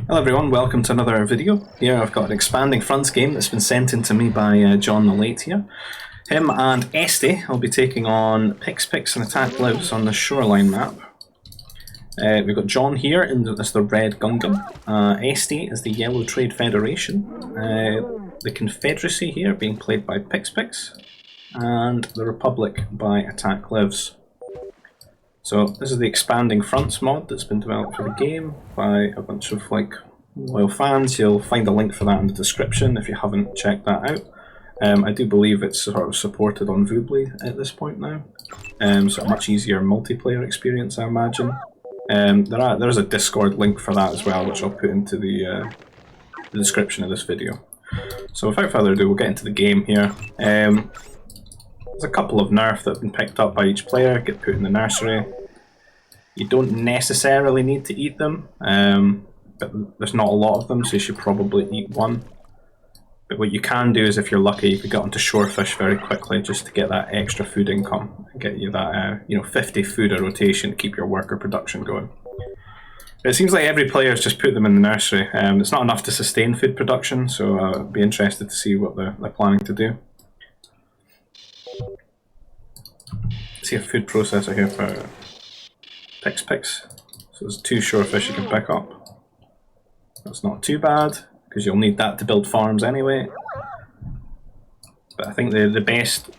Hello everyone, welcome to another video. Here I've got an expanding fronts game that's been sent in to me by John the Late here. Him and Esty will be taking on PixPix and AttackLives on the Shoreline map. We've got John here as the red Gungan, Esty is the yellow Trade Federation, the Confederacy here being played by PixPix, and the Republic by AttackLives. So this is the expanding fronts mod that's been developed for the game by a bunch of loyal fans. You'll find a link for that in the description if you haven't checked that out. I do believe it's sort of supported on Voobly at this point now, so a much easier multiplayer experience, I imagine. There is a Discord link for that as well, which I'll put into the description of this video. So without further ado, we'll get into the game here. There's a couple of nerfs that have been picked up by each player, get put in the nursery. You don't necessarily need to eat them, but there's not a lot of them, so you should probably eat one. But what you can do is, if you're lucky, you could get onto shorefish very quickly just to get that extra food income and get you that 50 food a rotation to keep your worker production going. But it seems like every player's just put them in the nursery. It's not enough to sustain food production, so I'll be interested to see what they're planning to do. See a food processor here for PixPix. So there's 2 shorefish you can pick up. That's not too bad, because you'll need that to build farms anyway. But I think the best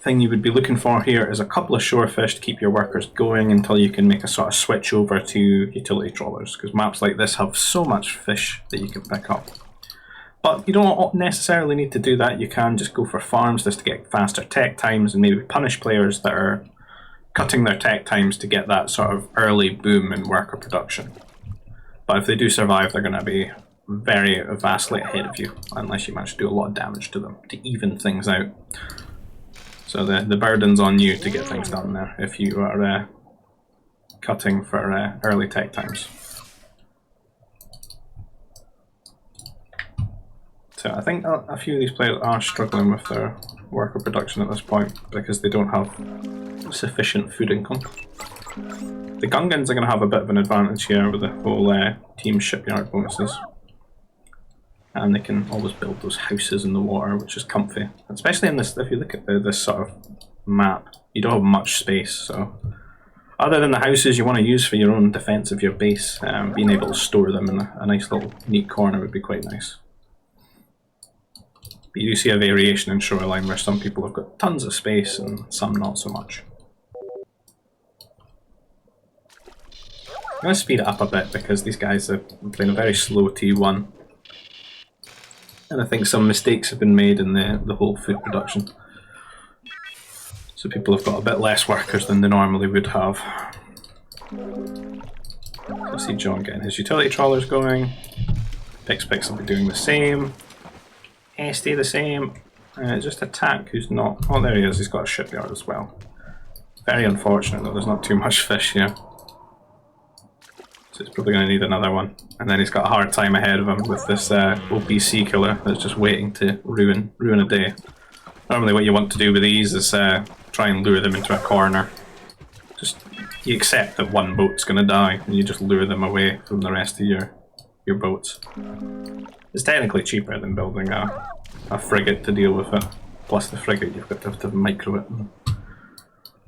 thing you would be looking for here is a couple of shorefish to keep your workers going until you can make a sort of switch over to utility trawlers, because maps like this have so much fish that you can pick up. But you don't necessarily need to do that. You can just go for farms just to get faster tech times and maybe punish players that are cutting their tech times to get that sort of early boom in worker production. But if they do survive, they're going to be very vastly ahead of you, unless you manage to do a lot of damage to them to even things out. So the burden's on you to get things done there if you are cutting for early tech times. So I think a few of these players are struggling with their worker production at this point because they don't have sufficient food income. The Gungans are going to have a bit of an advantage here with the whole team shipyard bonuses. And they can always build those houses in the water, which is comfy. Especially in this, if you look at this sort of map, you don't have much space. So other than the houses you want to use for your own defense of your base, being able to store them in a nice little neat corner would be quite nice. But you do see a variation in Shoreline where some people have got tons of space and some not so much. I'm going to speed it up a bit because these guys are playing a very slow T1. And I think some mistakes have been made in the whole food production. So people have got a bit less workers than they normally would have. I see John getting his utility trawlers going. PixPix will be doing the same. Esty the same. Just Attack, who's not... Oh, there he is, he's got a shipyard as well. Very unfortunate that there's not too much fish here. So he's probably going to need another one. And then he's got a hard time ahead of him with this OPC killer that's just waiting to ruin a day. Normally what you want to do with these is try and lure them into a corner. Just you accept that one boat's going to die and you just lure them away from the rest of your boats. It's technically cheaper than building a frigate to deal with it. Plus the frigate you've got to have to micro it.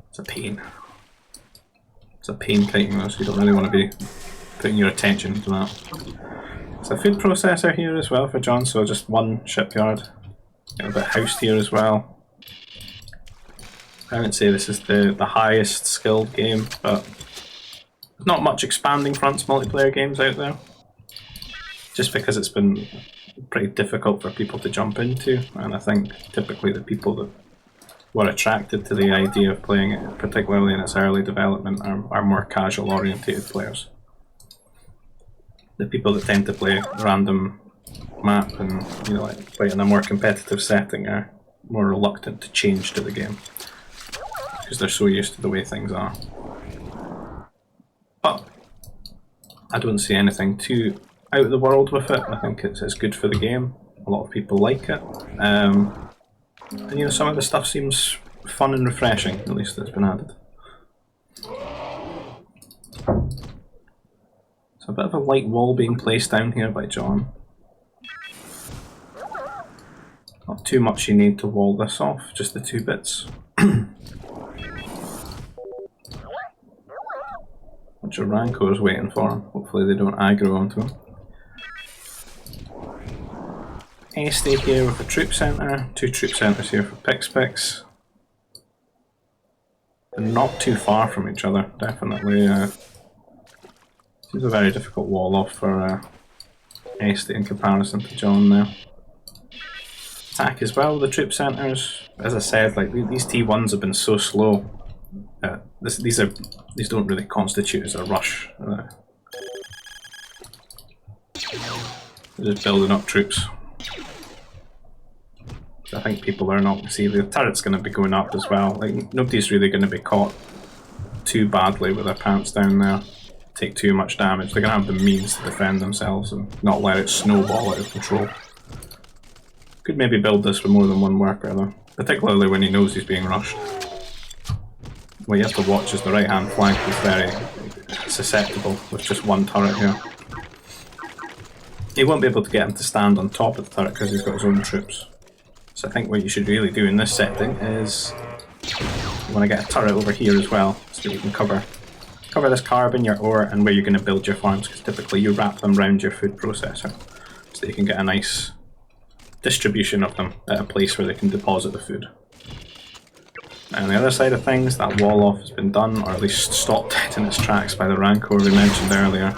It's a pain. It's a pain kiting though, so you don't really want to be putting your attention into that. There's a food processor here as well for John, so just one shipyard. Get a bit housed here as well. I wouldn't say this is the highest skilled game, but there's not much expanding fronts multiplayer games out there. Just because it's been pretty difficult for people to jump into, and I think typically the people that were attracted to the idea of playing it, particularly in its early development, are more casual orientated players. The people that tend to play random map and play in a more competitive setting are more reluctant to change to the game because they're so used to the way things are. But I don't see anything too out of the world with it. I think it's good for the game. A lot of people like it. And some of the stuff seems fun and refreshing, at least that's been added. So a bit of a light wall being placed down here by John. Not too much you need to wall this off, just the 2 bits. Bunch of Rancors waiting for him. Hopefully they don't aggro onto him. Esty here with a troop centre. 2 troop centres here for PixPix. They're not too far from each other, definitely. Seems a very difficult wall off for Esty in comparison to John now. Attack as well, the troop centres. As I said, like these T1s have been so slow. These don't really constitute as a rush. They're just building up troops. So I think people are not. See, the turret's going to be going up as well. Like nobody's really going to be caught too badly with their pants down there. Take too much damage. They're going to have the means to defend themselves and not let it snowball out of control. Could maybe build this for more than one worker though, particularly when he knows he's being rushed. What you have to watch is the right hand flank is very susceptible with just one turret here. He won't be able to get him to stand on top of the turret because he's got his own troops. So I think what you should really do in this setting is you want to get a turret over here as well so that you can cover this carbon, your ore, and where you're going to build your farms, because typically you wrap them around your food processor so that you can get a nice distribution of them at a place where they can deposit the food. And on the other side of things, that wall off has been done, or at least stopped in its tracks by the Rancor we mentioned earlier.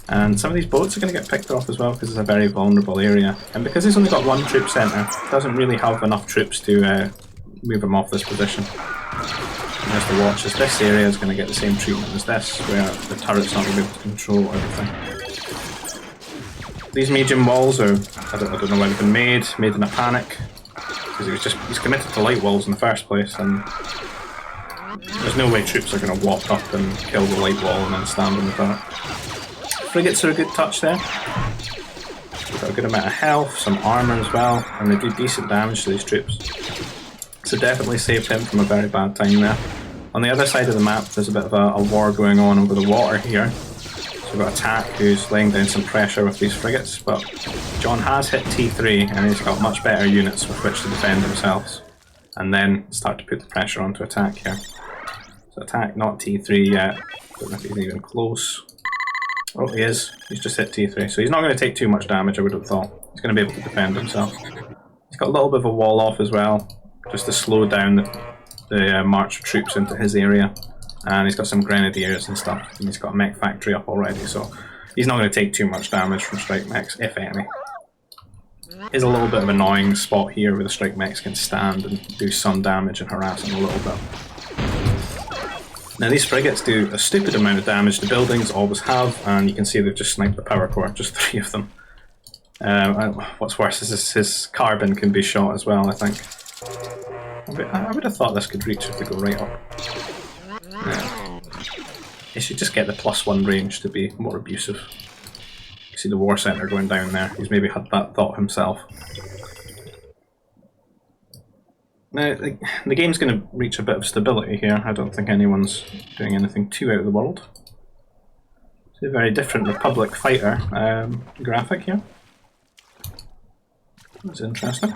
And some of these boats are going to get picked off as well because it's a very vulnerable area. And because he's only got 1 troop centre, doesn't really have enough troops to move him off this position. And just to watch as this area is going to get the same treatment as this, where the turret's not going to be able to control everything. These medium walls are, I don't know why they've been made in a panic. Because he's committed to light walls in the first place, and there's no way troops are going to walk up and kill the light wall and then stand on the turret. Frigates are a good touch there. They've got a good amount of health, some armour as well, and they do decent damage to these troops. So definitely saved him from a very bad time there. On the other side of the map, there's a bit of a war going on over the water here. So we've got Attack, who's laying down some pressure with these frigates, but John has hit T3 and he's got much better units with which to defend themselves. And then start to put the pressure onto Attack here. So Attack, not T3 yet. Don't know if he's even close. Oh, he is. He's just hit T3. So he's not going to take too much damage, I would have thought. He's going to be able to defend himself. He's got a little bit of a wall off as well, just to slow down the march of troops into his area. And he's got some grenadiers and stuff. And he's got a mech factory up already, so he's not going to take too much damage from strike mechs, if any. Is a little bit of an annoying spot here where the strike mechs can stand and do some damage and harass him a little bit. Now these frigates do a stupid amount of damage to buildings, always have, and you can see they've just sniped the power core, just 3 of them. What's worse is his carbon can be shot as well, I think. I would have thought this could reach if they go right up. Yeah. He should just get the +1 range to be more abusive. You see the war centre going down there, he's maybe had that thought himself. Now, the game's going to reach a bit of stability here. I don't think anyone's doing anything too out of the world. It's a very different Republic fighter graphic here. That's interesting.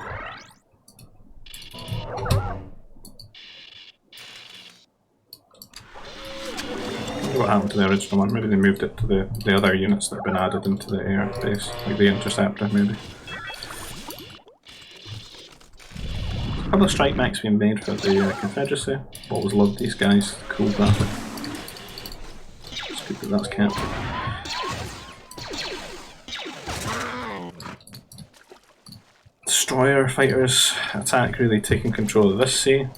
What happened to the original one? Maybe they moved it to the other units that have been added into the air base, like the Interceptor maybe. A couple of strike mechs being made for the Confederacy. Always loved these guys, cool graphic. It's good that that's kept. Destroyer fighters, Attack really taking control of this sea.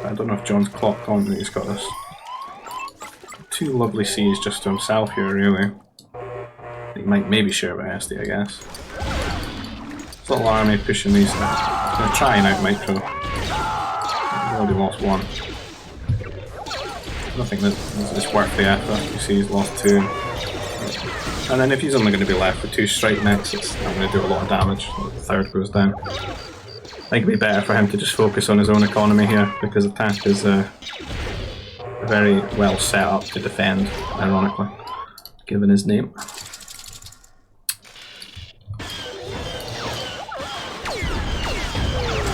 I don't know if John's clocked on that he's got this. 2 lovely seas just to himself here, really. He might maybe share with Esty, I guess. This little army pushing these things. He's going to try and out-micro. He's already lost 1. I don't think that it's worth the effort. You see he's lost 2. And then if he's only going to be left with 2 strike mechs, it's not going to do a lot of damage. The 3rd goes down. I think it'd be better for him to just focus on his own economy here, because Attack is very well set up to defend, ironically. given his name.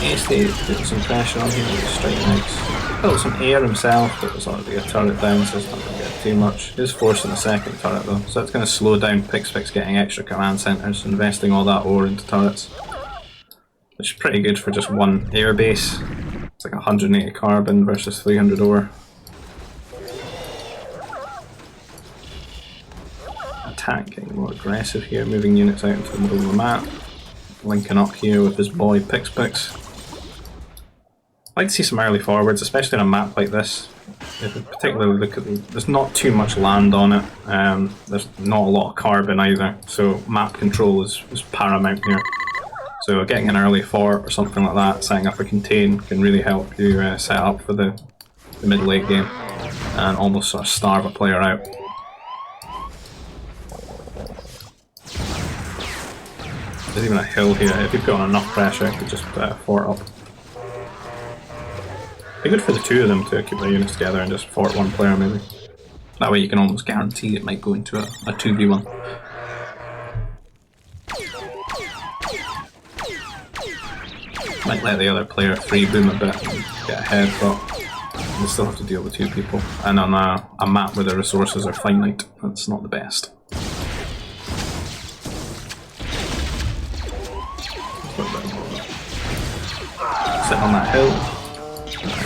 Esty putting some pressure on here with the strike knights. Built some air himself, but there's already a turret down, so it's not going to get too much. He's forcing a second turret though, so it's going to slow down PixPix getting extra command centres, investing all that ore into turrets. Which is pretty good for just one air base. It's like 180 carbon versus 300 ore. Attack getting more aggressive here, moving units out into the middle of the map. Linking up here with his boy PixPix. I'd like to see some early forwards, especially on a map like this. If we particularly look at there's not too much land on it. There's not a lot of carbon either, so map control is paramount here. So getting an early fort or something like that, setting up a contain, can really help you set up for the mid-late game and almost sort of starve a player out. There's even a hill here. If you've got enough pressure, you could just fort up. Be good for the two of them to keep their units together and just fort one player maybe. That way you can almost guarantee it might go into a 2v1. Might let the other player free boom a bit and get ahead, but you still have to deal with two people. And on a map where the resources are finite, that's not the best. Sitting on that hill,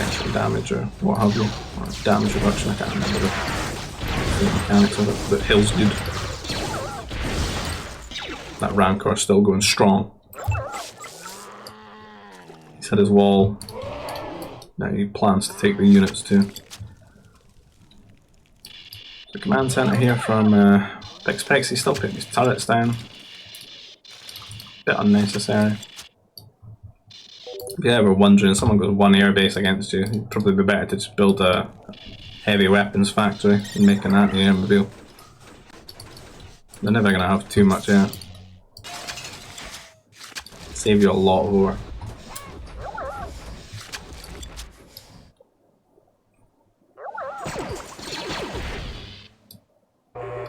extra damage or what have you, or damage reduction, I can't remember the mechanics of it, but hill's good. That Rancor's still going strong. He's had his wall, now he plans to take the units too. So command centre here from PixPix, he's still putting his turrets down. Bit unnecessary. If you're ever wondering, if someone goes one airbase against you, it'd probably be better to just build a heavy weapons factory and make an anti-airmobile. They're never going to have too much air. Save you a lot of ore.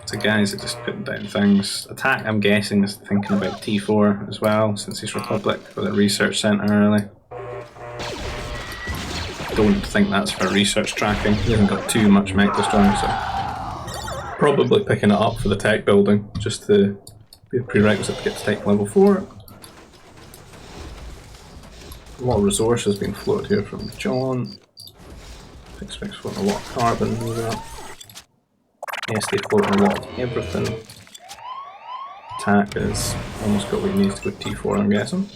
So guys are just putting down things. Attack, I'm guessing, is thinking about T4 as well, since he's Republic with a research centre early. Don't think that's for research tracking. He hasn't got too much mech destroying, so probably picking it up for the tech building, just to be a prerequisite to get to tech level 4. A lot of resources being floated here from John. PixPix floating a lot of carbon moving up. Esty floating a lot of everything. Attack is almost got what he needs to go T4, I'm guessing.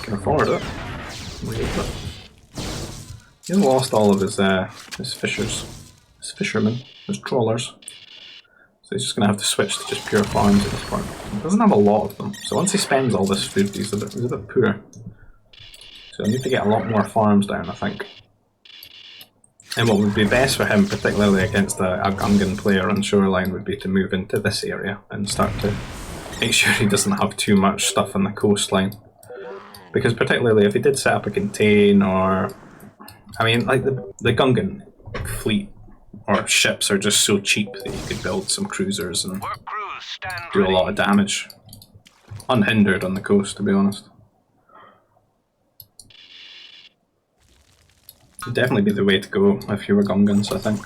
Can afford it. He lost all of his fishermen, his trawlers. So he's just going to have to switch to just pure farms at this point. He doesn't have a lot of them, so once he spends all this food, he's a bit poor. So I need to get a lot more farms down, I think. And what would be best for him, particularly against a Gungan player on Shoreline, would be to move into this area and start to make sure he doesn't have too much stuff on the coastline. Because particularly if he did set up a contain, or I mean, like the Gungan fleet or ships are just so cheap that you could build some cruisers and do a lot of damage. Unhindered on the coast, to be honest. Would definitely be the way to go if you were Gungans, I think.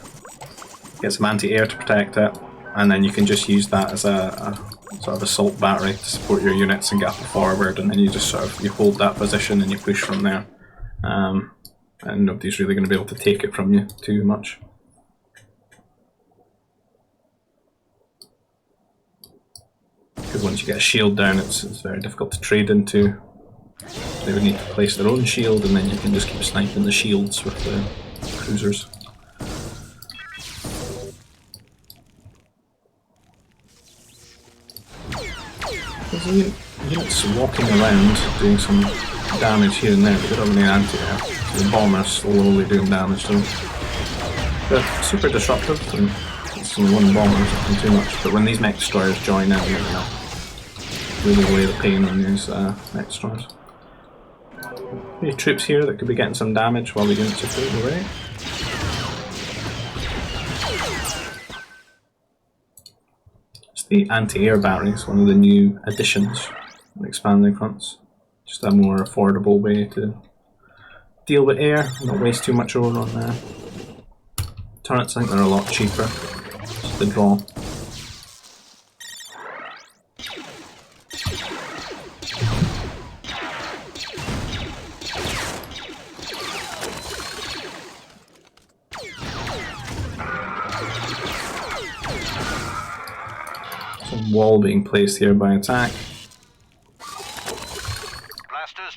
Get some anti-air to protect it, and then you can just use that as a sort of assault battery to support your units and get up forward, and then you just sort of you hold that position and you push from there. And nobody's really going to be able to take it from you too much. Because once you get a shield down, it's very difficult to trade into. They would need to place their own shield, and then you can just keep sniping the shields with the cruisers. There's units walking around doing some damage here and there, but they don't have any anti-air. So the bombers slowly doing damage to them. They're super disruptive, and it's only one bomber, it's not too much. But when these mech destroyers join in, you know, really weigh the pain on these mech destroyers. Any troops here that could be getting some damage while the units are fading away. It's the anti-air batteries, one of the new additions on expanding fronts. Just a more affordable way to deal with air, not waste too much ore on there. Turrets, I think they're a lot cheaper. Just the draw. Some wall being placed here by attack.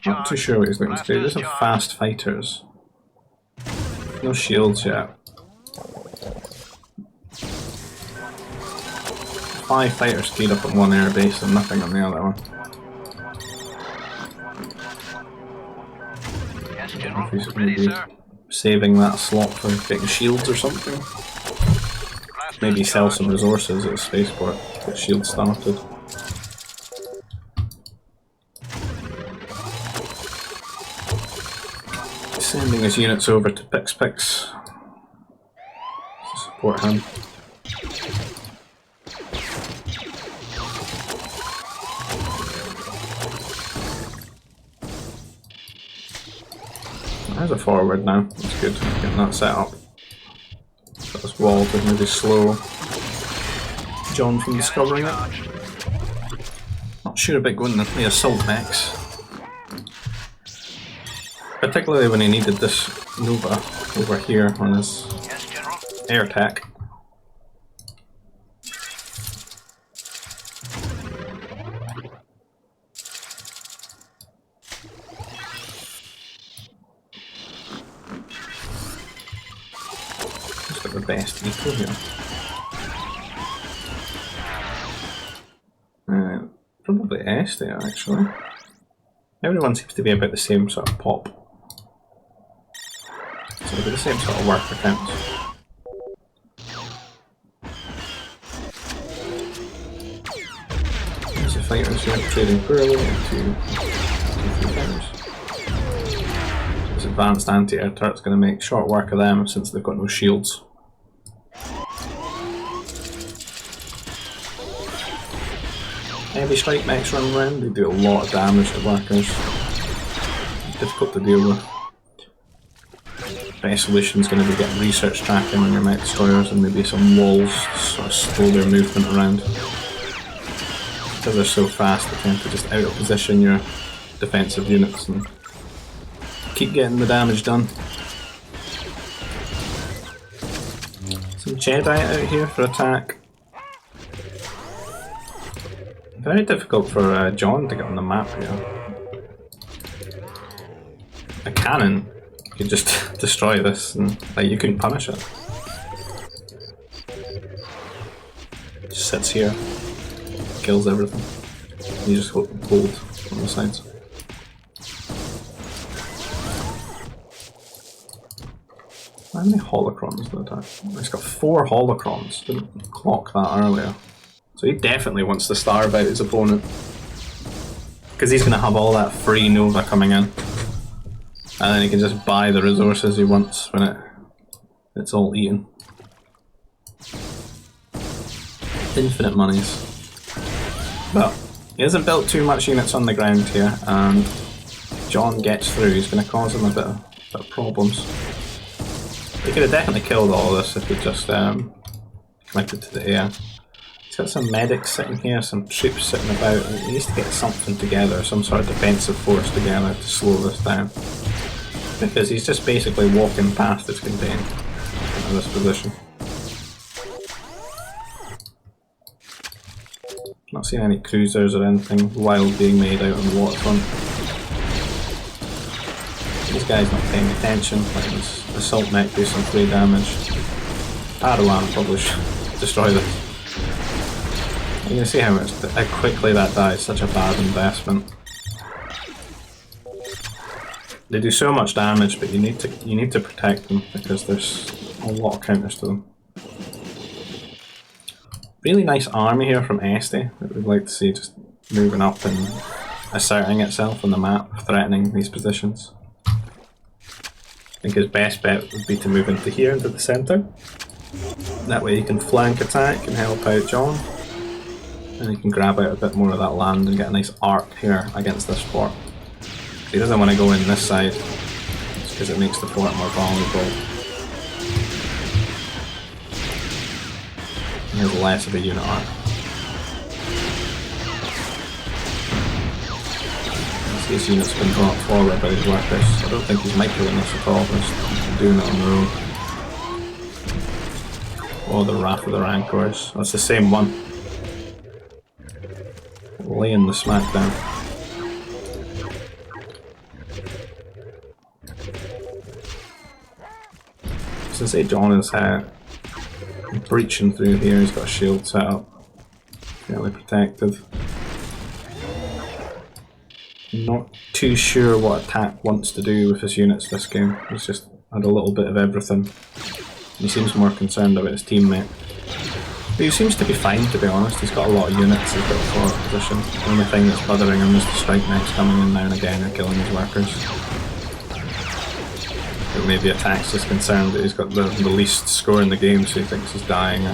Not too sure what he's looking to do. There's some fast fighters. No shields yet. 5 fighters keyed up on one air base and nothing on the other one. Yes, I don't know General. if he's Ready, maybe sir. saving that slot for getting shields or something. Maybe sell some resources at the spaceport, get shields started. Sending his units over to PixPix to support him. There's a forward now, that's good, getting that set up. Got this wall to maybe slow John from discovering it. Not sure about going to play assault mechs. Particularly when he needed this Nova over here on his air attack. Just got the best eco here. Probably Esty actually. Everyone seems to be about the same sort of pop. So they've got the same sort of worker counts. There's the fighters here trading poorly into 3 fighters. This advanced anti-air turret's going to make short work of them since they've got no shields. Heavy strike mechs run around, they do a lot of damage to workers. Difficult to deal with. Best solution is going to be getting research tracking on your mech destroyers and maybe some walls to sort of slow their movement around. Because they're so fast, they tend to just out of position your defensive units and keep getting the damage done. Some Jedi out here for attack. Very difficult for John to get on the map here. A cannon could just destroy this and like you couldn't punish it. Just sits here, kills everything. You just hold on the sides. How many holocrons did attack? He's got 4 holocrons. Didn't clock that earlier. So he definitely wants to starve out his opponent. Because he's going to have all that free Nova coming in. And then he can just buy the resources he wants when it's all eaten. Infinite monies. But he hasn't built too much units on the ground here, and if John gets through, he's going to cause him a bit of problems. He could have definitely killed all of this if he just committed to the air. He's got some medics sitting here, some troops sitting about, and he needs to get something together, some sort of defensive force together to slow this down. Because he's just basically walking past his contained in this position. Not seeing any cruisers or anything wild being made out on the waterfront. This guy's not paying attention, letting his assault mech do some free damage. Padawan probably should destroy this. You can see how quickly that dies, such a bad investment. They do so much damage, but you need to protect them because there's a lot of counters to them. Really nice army here from Esty that we'd like to see just moving up and asserting itself on the map, threatening these positions. I think his best bet would be to move into here, into the centre. That way he can flank attack and help out John. And he can grab out a bit more of that land and get a nice arc here against this fort. He doesn't want to go in this side, because it makes the fort more vulnerable. He has less of a unit arc. This unit's been brought forward by his workers. I don't think he's microing this at all, just doing it on their own. Oh, the Wrath of the Rancors. That's the same one. Laying the smackdown. So say John is breaching through here, he's got a shield set up. Fairly protected. Not too sure what Attack wants to do with his units this game. He's just had a little bit of everything. He seems more concerned about his teammate. But he seems to be fine, to be honest. He's got a lot of units, he's got a forward position. The only thing that's bothering him is the strike mechs coming in now and again and killing his workers. But maybe Attack's just concerned that he's got the least score in the game, so he thinks he's dying.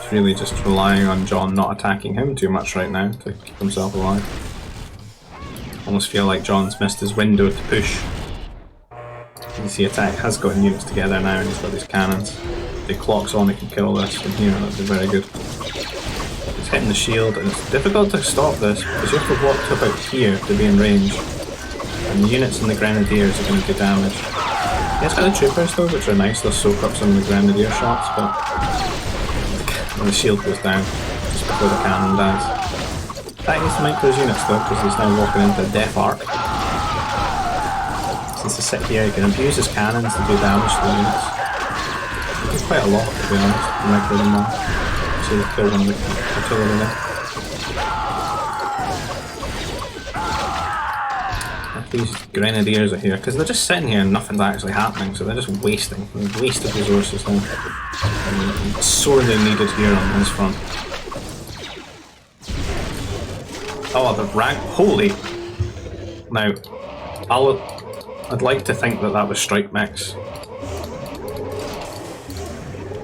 He's really just relying on John not attacking him too much right now to keep himself alive. Almost feel like John's missed his window to push. You see Attack has gotten units together now and he's got these cannons. If he clocks on, he can kill this from here, that'd be very good. He's hitting the shield and it's difficult to stop this because you have to walk to about here to be in range. And the units and the grenadiers are going to do damage. He has got the troopers though, which are nice, they'll soak up some of the grenadier shots, but the shield goes down just before the cannon dies. Attack needs to micro his units though, because he's now walking into a death arc. Since he's sit here, he can abuse his cannons to do damage to the units. He does quite a lot, to be honest, to micro them all. So he'll kill one of the artillery there. These grenadiers are here, because they're just sitting here and nothing's actually happening, so they're just wasting. They've wasted resources now. And sorely needed here on this front. Oh, the rank. Holy! Now, I'd like to think that that was strike mechs.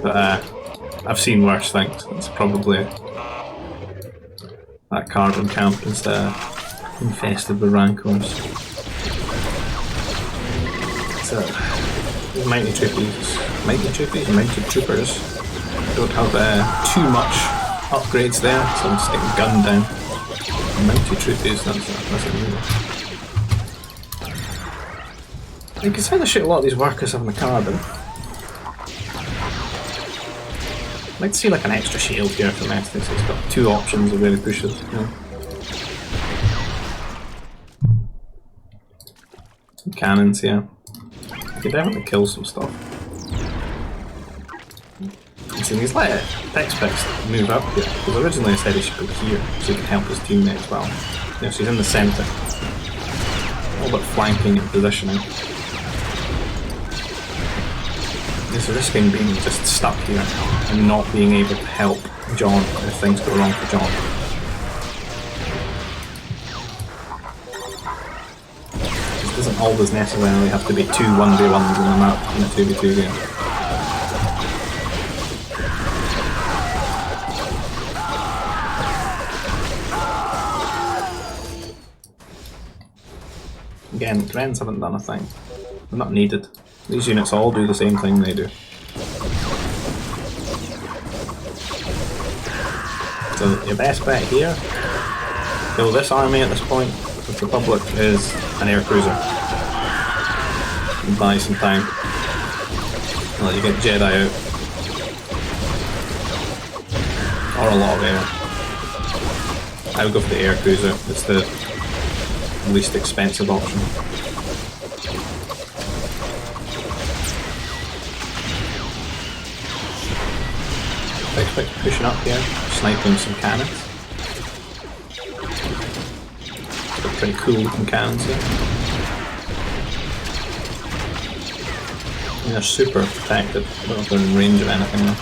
But I've seen worse things. It's probably that carbon camp is infested with rancors. So, these mighty troopers don't have too much upgrades there, so I'm sticking gun down. Mighty troopies, that's a new. You can see the shit a lot of these workers having a carbon. I'd like to see like an extra shield here from Esty, so it's got two options of where he pushes. You know. Some cannons here. You can definitely kill some stuff. So he's let PixPix move up here, because originally I said he should go here, so he can help his teammate as well. Yeah, so he's in the centre. All but flanking and positioning. He's risking being just stuck here and not being able to help John if things go wrong for John. It doesn't always necessarily have to be two 1v1s in a map in a 2v2 game. Again, Grens haven't done a thing. They're not needed. These units all do the same thing they do. So your best bet here, kill this army at this point. The Republic is an air cruiser. And buy some time. Let you get Jedi out. Or a lot of air. I would go for the air cruiser. It's the least expensive option. PixPix pushing up here, sniping some cannons. Got pretty cool looking cannons here. And they're super protected. I don't know if they're in range of anything though.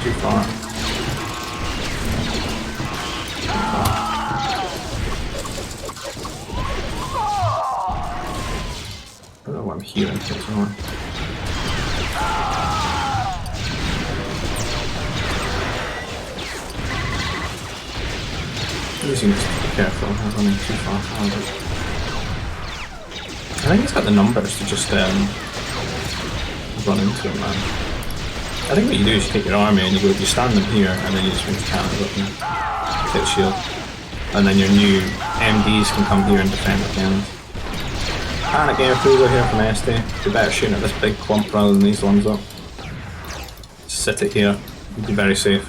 Too far. I don't know what I'm hearing. These units have to be careful, they're running too far forward. I think he's got the numbers to just run into him, man. I think what you do is you take your army and you stand them here, and then you just bring the cannons up and take a shield. And then your new MDs can come here and defend the cannons. Panic air cruiser here from Esty. Be better shooting at this big clump rather than these ones up. Sit it here, you'd be very safe.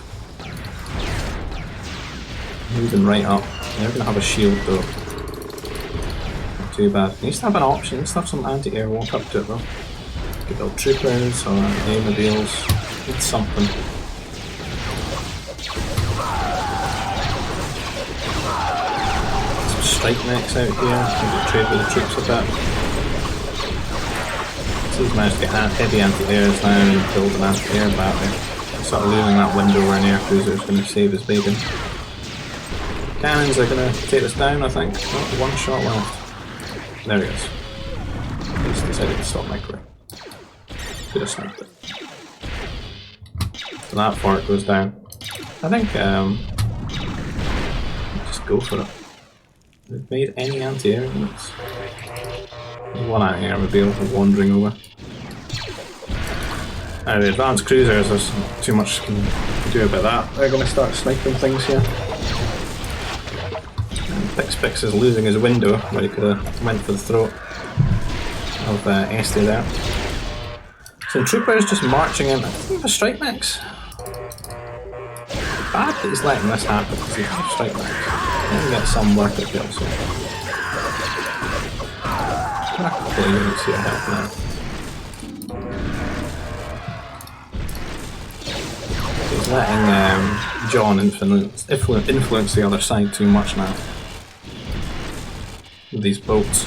Moving right up. They're going to have a shield though. Not too bad. Needs to have an option, needs to have some anti-air walk up to it though. Could build troopers or aeromobiles. Need something. Some strike mechs out here. Maybe trade with the troops a bit. So he's managed to get heavy anti-airs now and build an anti-air battery. Sort of losing that window where an air cruiser is going to save his bacon. Cannons are going to take this down, I think. Oh, one shot left. There he is. He's decided to stop my crew. Could have sniped it. So that fort goes down. I think, just go for it. They've made any anti-air units. One anti-air mobile wandering over. The advanced cruisers, there's too much can do about that. They're going to start sniping things here. PixPix is losing his window where he could have went for the throat of Esty there. So troopers just marching in. I think the strike mechs. Bad that he's letting this happen because he's got strike mechs. Let me get some work at the also. A couple of units here helping out. He's letting John influence the other side too much now. With these boats.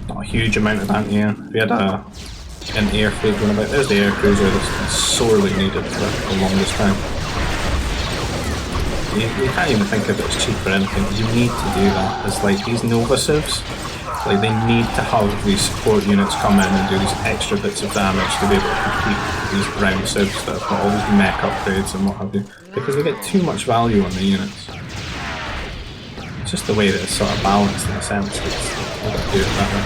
Not a huge amount of anti-air. If we had an air fleet going about, there's the air cruiser that's sorely needed for the longest time. You can't even think of it as cheap or anything. You need to do that. It's like these Nova civs, like they need to have these support units come in and do these extra bits of damage to be able to compete with these ground civs that have got all these mech upgrades and what have you. Because they get too much value on the units. It's just the way that it's sort of balanced in a sense. It's, you've got to do it that way.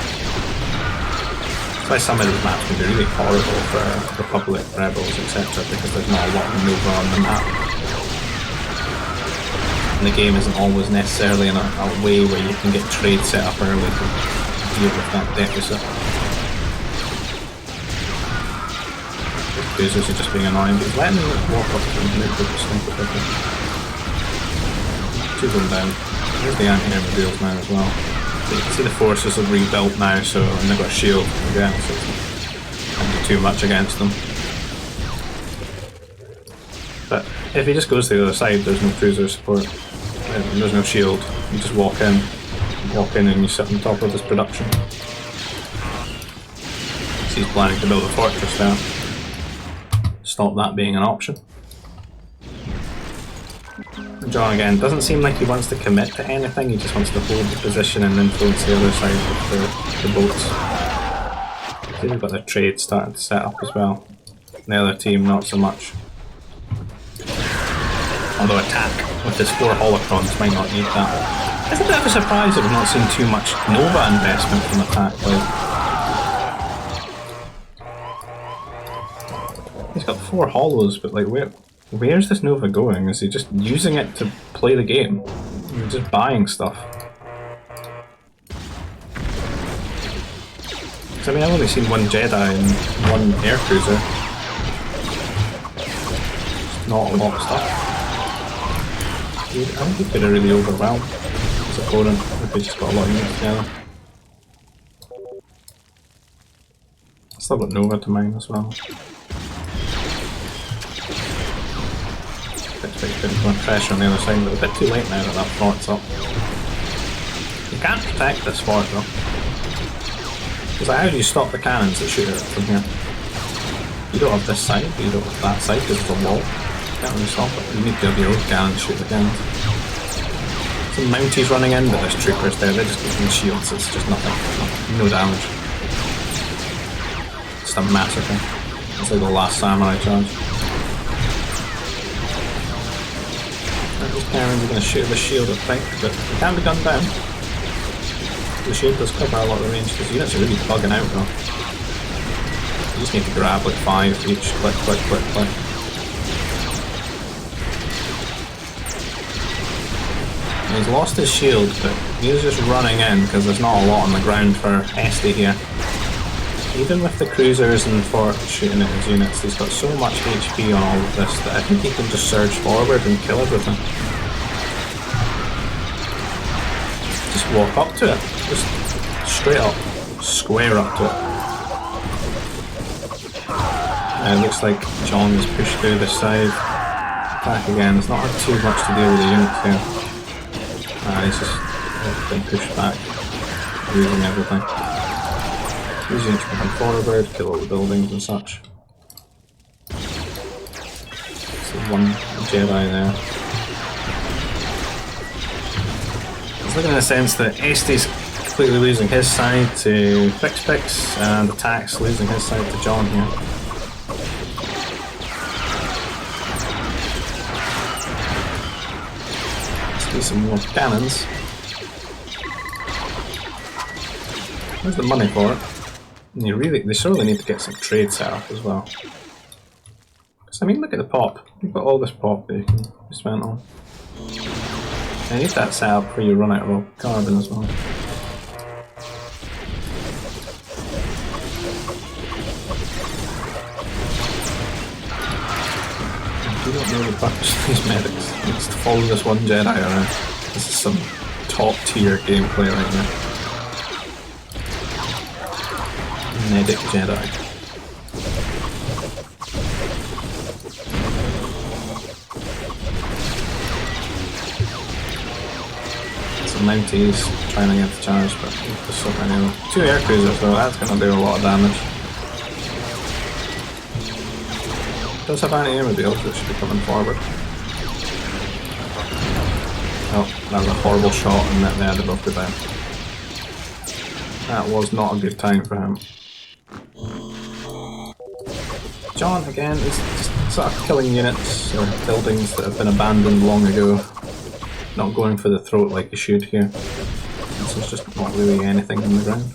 That's why some of these maps can be really horrible for Republic, Rebels, etc. because there's not a lot of maneuver on the map. And the game isn't always necessarily in a way where you can get trade set up early to deal with that deficit. The cruisers are just being annoying, but he's letting them walk up to them and move the sniper quickly. Two of them down. There's the anti-air mobiles now as well. So you can see the forces have rebuilt now, so and they've got a shield again, so it can't do too much against them. But if he just goes to the other side, there's no cruiser support, there's no shield. You just walk in and you sit on top of his production. So he's planning to build a fortress there. Stop that being an option. John again doesn't seem like he wants to commit to anything, he just wants to hold the position and influence the other side with the boats. See, we've got the trade starting to set up as well. The other team not so much. Although attack with his 4 holocrons might not need that. It's a bit of a surprise that we've not seen too much Nova investment from attack. He's got 4 holos, but like where's this Nova going? Is he just using it to play the game? He's just buying stuff. I mean, I've only seen 1 Jedi and 1 air cruiser. Not a lot of stuff. I think he could have really overwhelmed his opponent if he just got a lot of units together. Still got Nova to mine as well. Putting pressure on the other side, but a bit too late now that that fort's up. You can't protect this fort though. Because how do you stop the cannons that shoot it from here? You don't have this side, but you don't have that side because it's a wall. You can't really stop it. You need to have your own cannons shoot the cannons. Some Mounties running in, but there's troopers there, they're just giving shields, it's just nothing. No damage. Just a massacre. It's like the last samurai charge. These cannons are going to shoot the shield, I think, but it can be gunned down. The shield does cover a lot of the range. These units are really bugging out though. You just need to grab like 5 each. Click, click, click, click. He's lost his shield, but he's just running in because there's not a lot on the ground for Esty here. Even with the cruisers and forts shooting at his units, he's got so much HP on all of this that I think he can just surge forward and kill everything. Just walk up to it. Just straight up. Square up to it. It looks like John has pushed through this side. Attack again. It's not had too much to do with the units here. He's just been pushed back, losing everything. These units can come forward, kill all the buildings and such. So one Jedi there. It's looking in a sense that Esty's completely losing his side to PixPix and Attack's losing his side to John here. Some more cannons. Where's the money for it? And they surely need to get some trade set up as well. Because I mean, look at the pop. You've got all this pop that you can be spent on. I need that set up before you run out of carbon as well. You don't know the purpose of these medics. It's to follow this one Jedi around. This is some top tier gameplay right now. Medic Jedi. Some Mounties trying to get the charge, but there's so many of them. 2 air cruisers though, that's going to do a lot of damage. Does have anti-airmobiles that should be coming forward. Oh, that was a horrible shot and they had to both go down. That was not a good time for him. John, again, is just sort of killing units or buildings that have been abandoned long ago. Not going for the throat like he should here. This is just not really anything on the ground.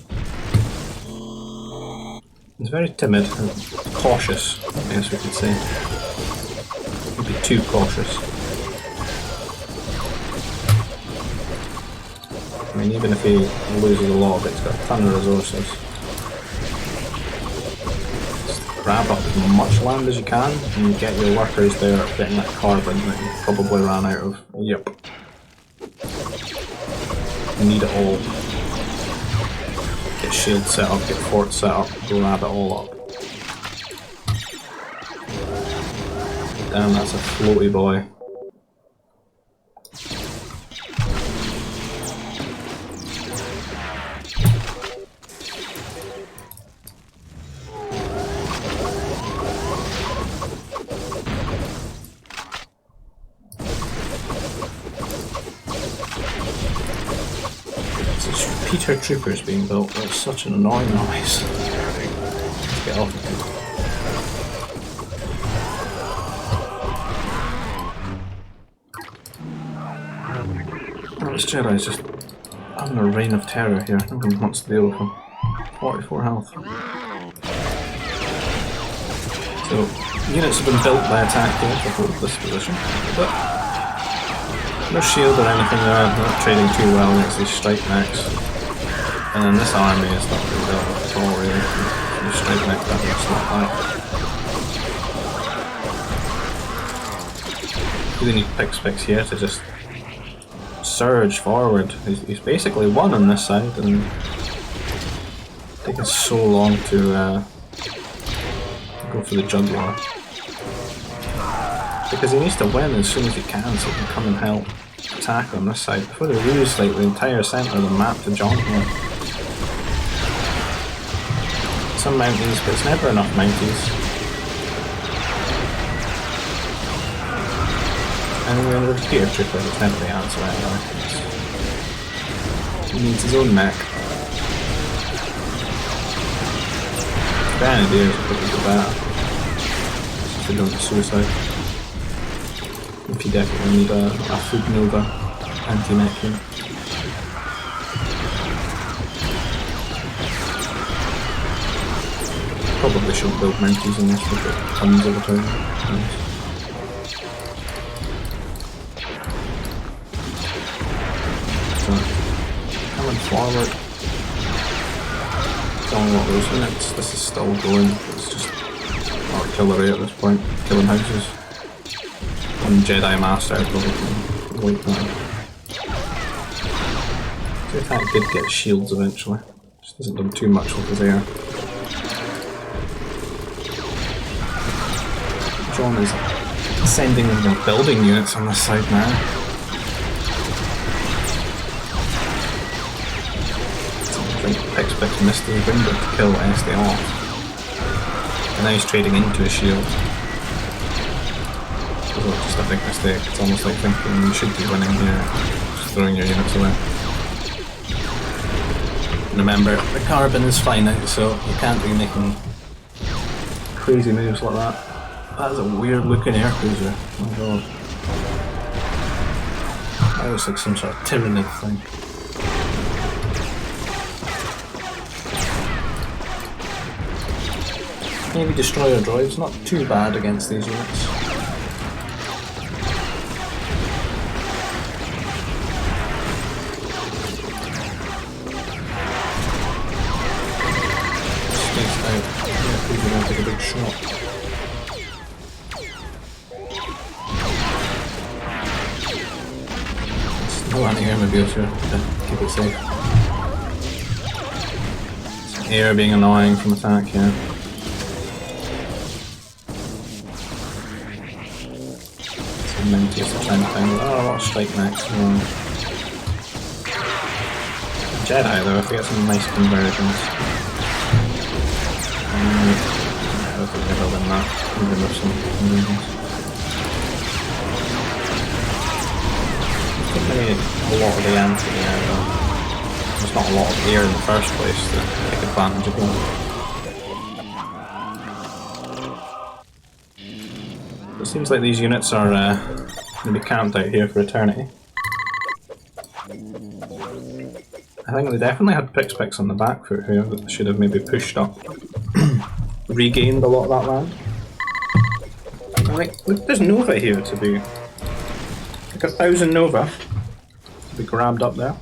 He's very timid and cautious, I guess we could say. Maybe too cautious. I mean, even if he loses a lot of it, he's got a ton of resources. Just grab up as much land as you can and you get your workers there getting that carbon that you probably ran out of. Yep. You need it all. Get shields set up, get forts set up, grab it all up. Damn, that's a floaty boy. Repeater troopers being built, that's such an annoying noise. Let's get off of it. Oh, this Jedi's just having a reign of terror here. No one wants to deal with him. 44 health. So, units have been built by attack here to hold this position. But no shield or anything there, they're not trading too well against these strike mechs. And then this army is not really built up at all really. The strike mech that looks like that. You really need PixPix here to just surge forward. He's basically won on this side and taking so long to go for the jugular. Because he needs to win as soon as he can so he can come and help attack on this side before they lose like the entire centre of the map to John here. Some Mounties, but it's never enough Mounties. And when the repeater trooper, it's never the answer anyway. He needs his own mech. Bad idea is to put it to that. If they don't suicide. if you definitely need a Food Nova anti-mech unit. Probably shouldn't build Mounties in this, we've got tons of return. Nice. So, coming forward. Killing all those units. This is still going. It's just artillery at this point. Killing houses. One Jedi Master probably can wipe that. The attack did get shields eventually. Just hasn't done too much with his air. John is sending in building units on this side now. I think PixPix missed his window to kill Esty off. And now he's trading into a shield. Oh, just a big mistake. It's almost like thinking you should be winning here, just throwing your units away. Remember, the carbon is finite, so you can't be making crazy moves like that. That is a weird looking air cruiser. Oh my god. That looks like some sort of Tyrannid thing. Maybe destroyer droids, not too bad against these units. Spaced out. Yeah, cruiser going to take a big shot. No anti-air mobiles here to keep it safe. Some air being annoying from attack, yeah. Some Mounties are trying to find what strike next. Jedi though, if we get some nice conversions. I don't think they're building that, even with some conversions. A lot of the anti-air though. There's not a lot of air in the first place to take advantage of that. It seems like these units are going to be camped out here for eternity. I think they definitely had PixPix on the back foot here that should have maybe pushed up. Regained a lot of that land. Like, look, there's Nova here to be. Like 1,000 Nova. Be grabbed up there.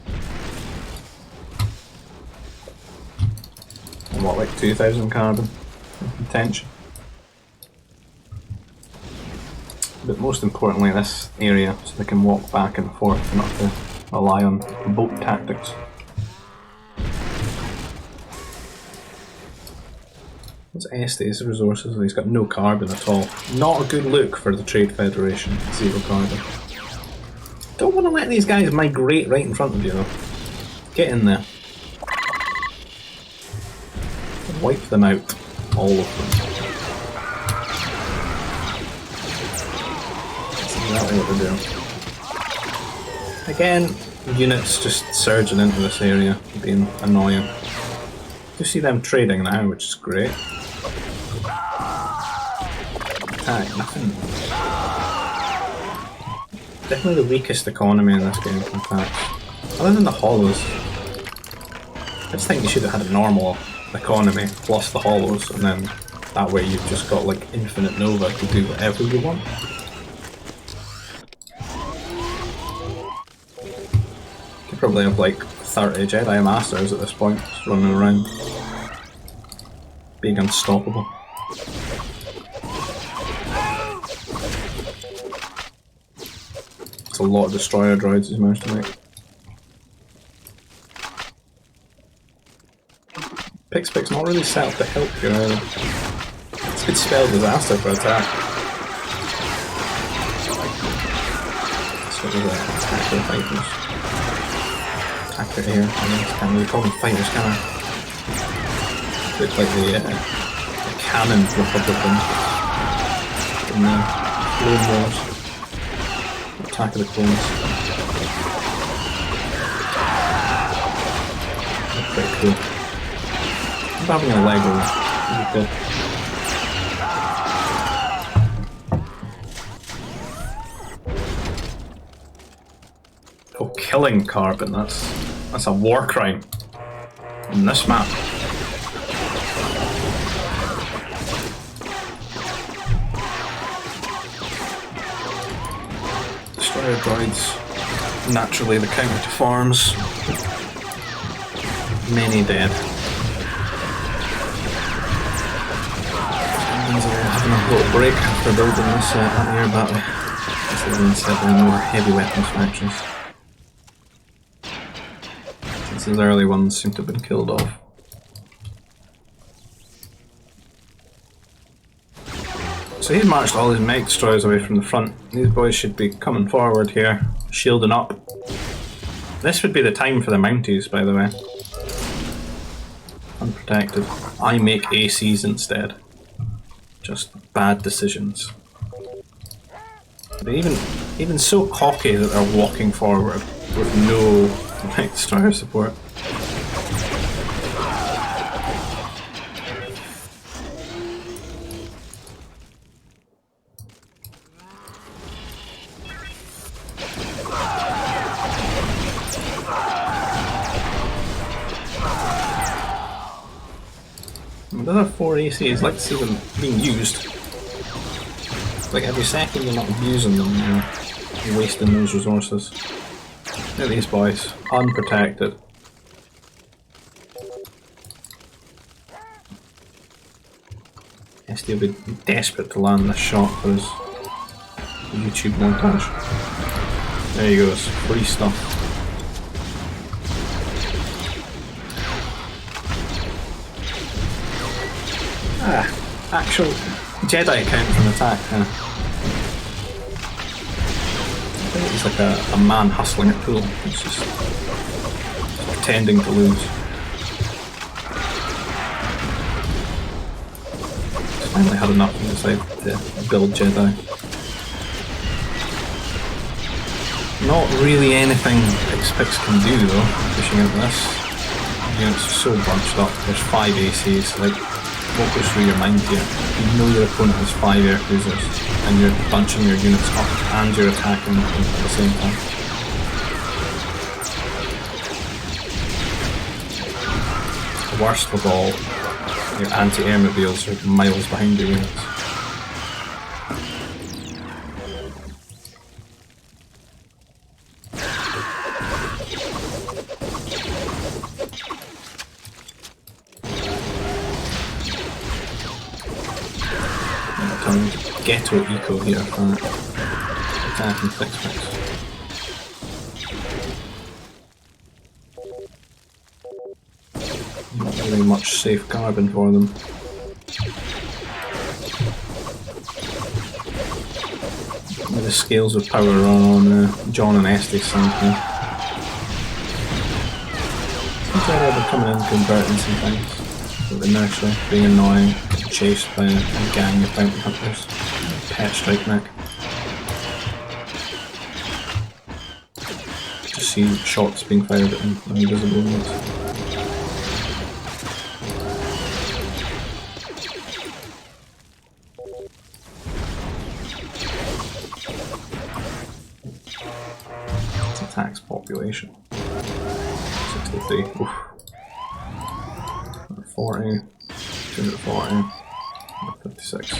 And what, like 2,000 carbon tension. But most importantly, this area, so they can walk back and forth and not to rely on boat tactics. What's Esty's resources? He's got no carbon at all. Not a good look for the Trade Federation. 0 carbon. Don't want to let these guys migrate right in front of you though. Get in there. Wipe them out. All of them. That's exactly what they're doing. Again, units just surging into this area, being annoying. You see them trading now, which is great. Attack, nothing. Definitely the weakest economy in this game from attacks. Other than the hollows. I just think you should have had a normal economy plus the hollows, and then that way you've just got like infinite Nova to do whatever you want. You could probably have like 30 Jedi Masters at this point, just running around. Being unstoppable. It's a lot of destroyer droids he's managed to make. PixPix not really set up to help you either. It's good spell disaster for attack. Sort of attacker fighters. Attacker here, I can't really call them fighters, can I? Look like the cannon Republicans in the Clone Wars. Attack of the Clones. That's pretty cool. I'm having a Lego. Really good. killing carbon. That's a war crime on this map. Destroyer droids, naturally the counter to farms. Many dead. Engines are having a little break after building this anti-air battery. This has been settling more heavy weapons factories. Since these early ones seem to have been killed off. So he's marched all his mech destroyers away from the front. These boys should be coming forward here, shielding up. This would be the time for the Mounties, by the way. Unprotected. I make ACs instead. Just bad decisions. But even so cocky that they're walking forward with no mech destroyer support. Those are 4 ACs, like to see them being used. Like every second you're not abusing them, you're wasting those resources. Look at these boys, unprotected. Esty will be desperate to land this shot for his YouTube montage. There he goes, free stuff. Actual Jedi account from Attack. I think he's like a man hustling a pool. He's just pretending to lose. He's finally had enough and decided to build Jedi. Not really anything PixPix can do though, pushing out this. You know, it's so bunched up. There's 5 ACs, like. What goes through your mind here? You know your opponent has 5 air cruisers and you're bunching your units up and you're attacking them at the same time. Worst of all, your anti-air mobiles are miles behind your units. Ghetto eco here for attacking PixPix. Not really much safe carbon for them. The scales of power are on John and Esty's side here. Seems like they're coming in converting some things. With the nursery being annoying, chased by a gang of bounty hunters. Pet strike mech. Just see shots being fired at him on invisible ones. It's Attack's population. 63. Oof. 40. 240. 56.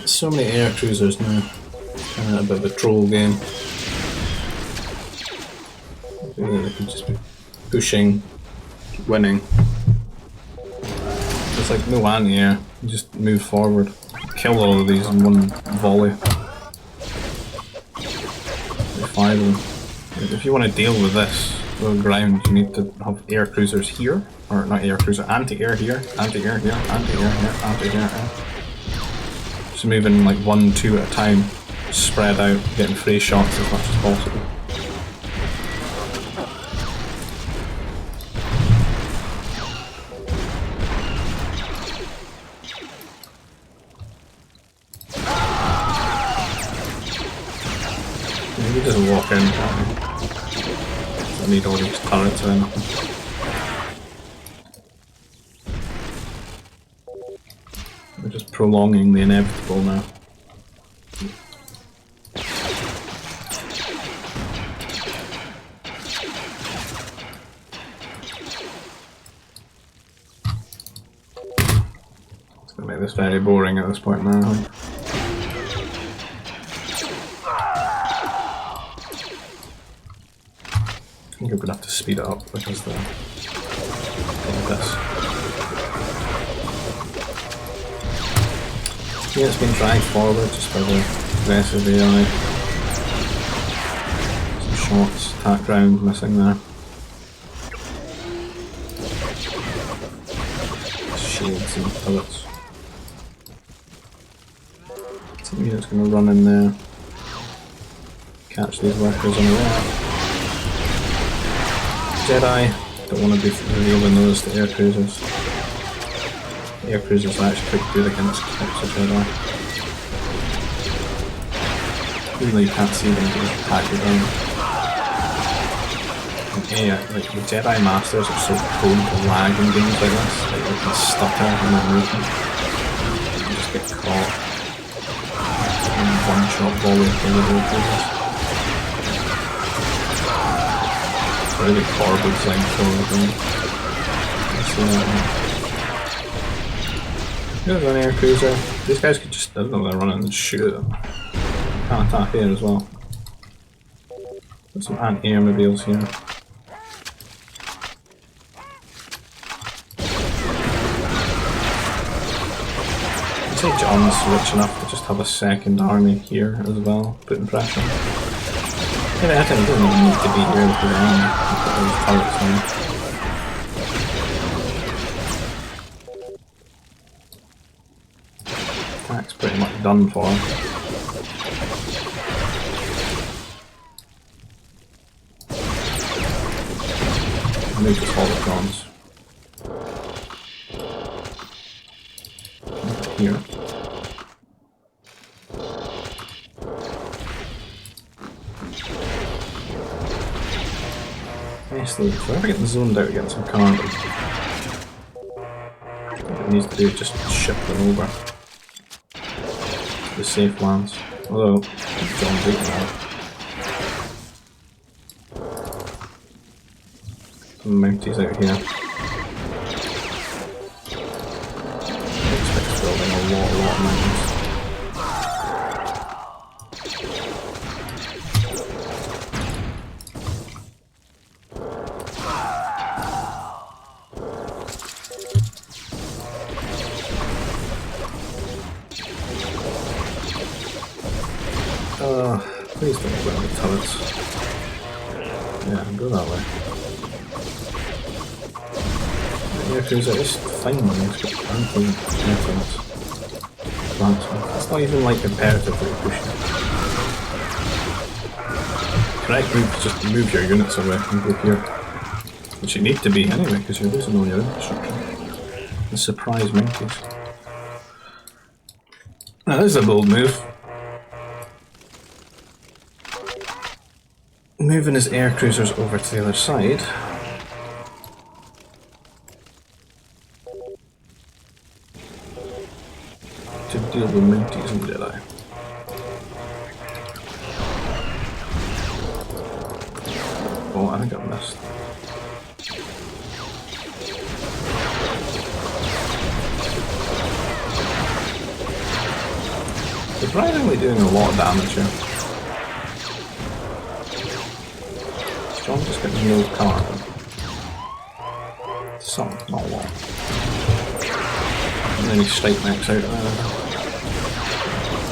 So many air cruisers now. Kind of a bit of a troll game. They could just be pushing, winning. It's like no anti-air. You just move forward, kill all of these in one volley. 5 of them. If you want to deal with this on the ground, you need to have air cruisers here, or not air cruiser, anti-air here, anti-air here, anti-air here, anti-air here. Just moving like 1, 2 at a time, spread out, getting free shots as much as possible. Maybe just walk in, can't we? I need all these turrets or anything. We're just prolonging the inevitable now. It's gonna make this very boring at this point now. I think I'm gonna have to speed it up because of this. Yeah, it's been dragged forward just by the aggressive AI. Some shots, attack ground missing there. Shields and turrets. Some units gonna run in there, catch these workers on the way. Jedi don't want to be revealing those to air cruisers. Air cruisers are actually pretty good against types of Jedi. Even though you can't see them, you can just attack you down. And yeah, like the Jedi Masters are so prone to lag in games like this, like they can stutter in their movement. You just get caught in one-shot volley from the air cruisers. Really horrible design for them. There's an air cruiser. These guys could just, I don't know, they're running and shoot them. Can't attack here as well. Got some anti-air mobiles here. I'd say John's rich enough to just have a second army here as well, putting pressure. Yeah, I think it doesn't even need to be here with the army. Put those turrets on. Attack's pretty much done for. Move the holocrons. Here. Nicely, if we're ever getting zoned out against some carnage, what it needs to do is just ship them over to the safe lands. Although, John's eating that. Some Mounties out here. PixPix building a lot of Mounties. Please don't go on the turrets. Yeah, go that way. Yeah, cruiser is fine when it's got anti-airplanes. It's not even like comparatively pushing. Correct move is just move your units away and go here. Which you need to be anyway, because you're losing all your infrastructure. The surprise Mounties. Now this is a bold move. Moving his air cruisers over to the other side. To deal with Mounties and Jedi. Oh, I think I missed. Surprisingly doing a lot of damage here. John just getting no carbon. Some, not a lot. And then he straight max out there.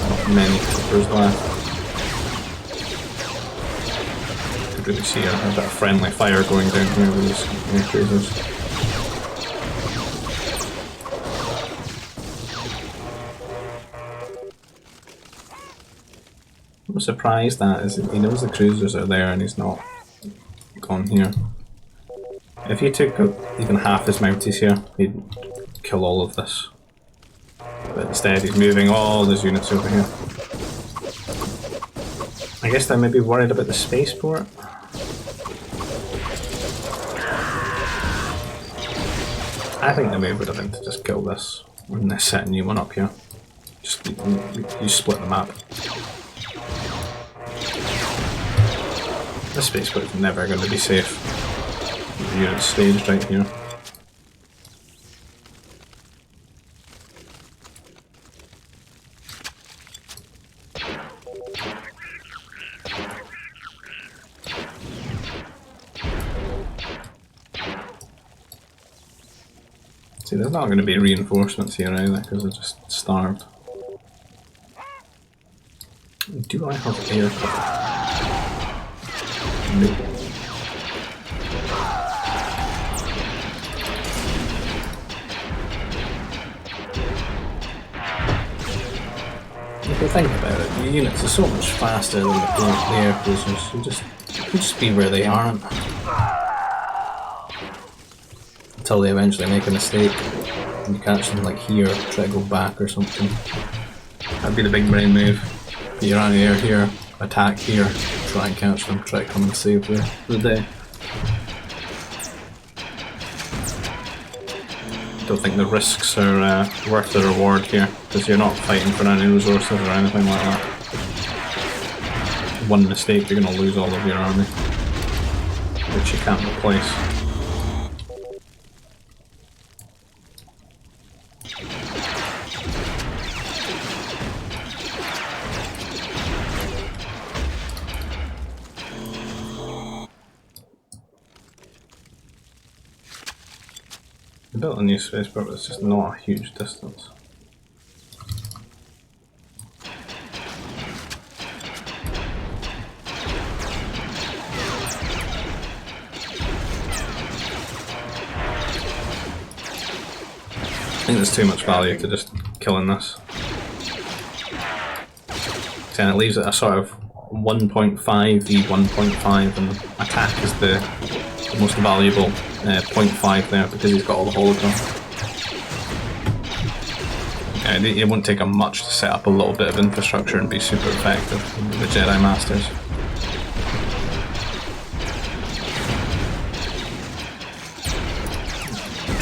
Not many clippers left. Could really see a bit of friendly fire going down here with these air cruisers. I'm surprised that is he knows the cruisers are there and he's not gone here. If he took even half his Mounties here, he'd kill all of this. But instead he's moving all his units over here. I guess they may be worried about the spaceport. I think the move would have been to just kill this and then set a new one up here. Just you split the map. This space is never going to be safe. The unit's staged right here. See, there's not going to be reinforcements here either because they're just starved. Do I have air cover? Nope. If you think about it, the units are so much faster than the air cruisers. You just be where they aren't. Until they eventually make a mistake and you catch them like here, try to go back or something. That'd be the big brain move. Put your anti-air here, attack here, try and catch them, try to come and save the day. Don't think the risks are worth the reward here, because you're not fighting for any resources or anything like that. One mistake, you're going to lose all of your army, which you can't replace. I built a new spaceport, but it's just not a huge distance. I think there's too much value to just killing this. And it leaves it a sort of 1.5 v 1.5, and attack is the most valuable 0.5 there because he's got all the holograms. It won't take him much to set up a little bit of infrastructure and be super effective with the Jedi Masters.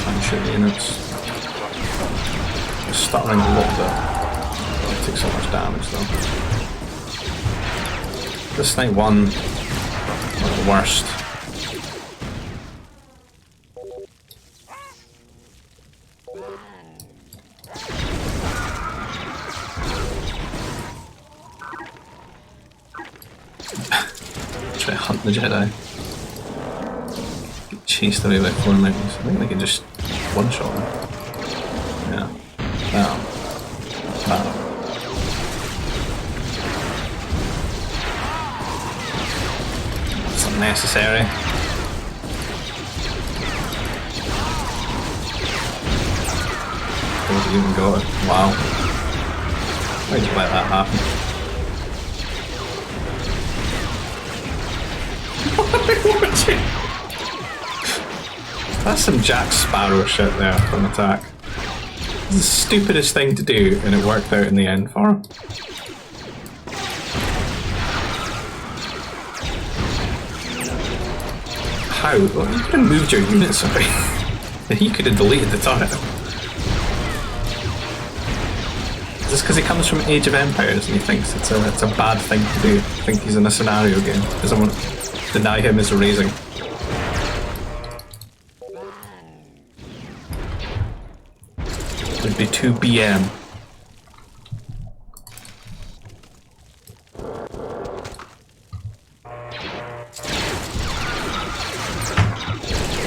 Try and shoot the units. Just stuttering a little bit. It takes so much damage though. This thing won the worst. Try to hunt the Jedi. Get chased away by four mountains. I think they can just one-shot them. Yeah. Bam. Bam. That's unnecessary. Don't even got it. Wow. Why'd you let that happen? That's some Jack Sparrow shit there from attack. It's the stupidest thing to do, and it worked out in the end for him. How? Well, you could have moved your units away. And he could have deleted the turret. Is this because he comes from Age of Empires and he thinks it's a bad thing to do? I think he's in a scenario game. Does someone deny him his raising? It'd be 2 BM.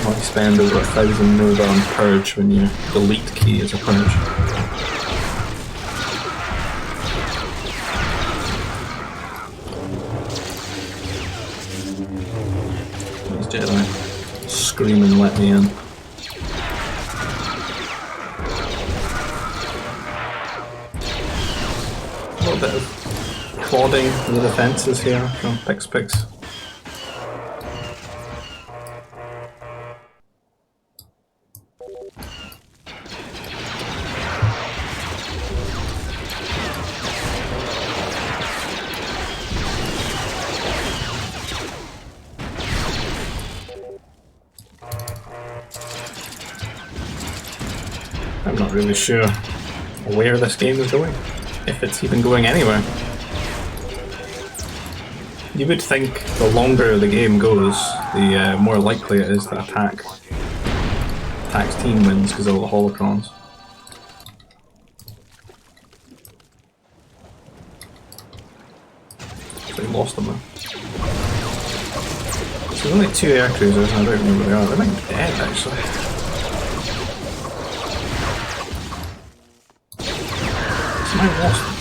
Why spend over 1,000 node on purge when your delete key is a purge? Jedi scream and let me in. A little bit of clodding the defences here from PixPix. I'm not really sure where this game is going. If it's even going anywhere. You would think the longer the game goes, the more likely it is that Attack's team wins because of all the holocrons. So he lost them though. So there's only 2 air cruisers and I don't know where they are. They might be dead actually. So I lost them.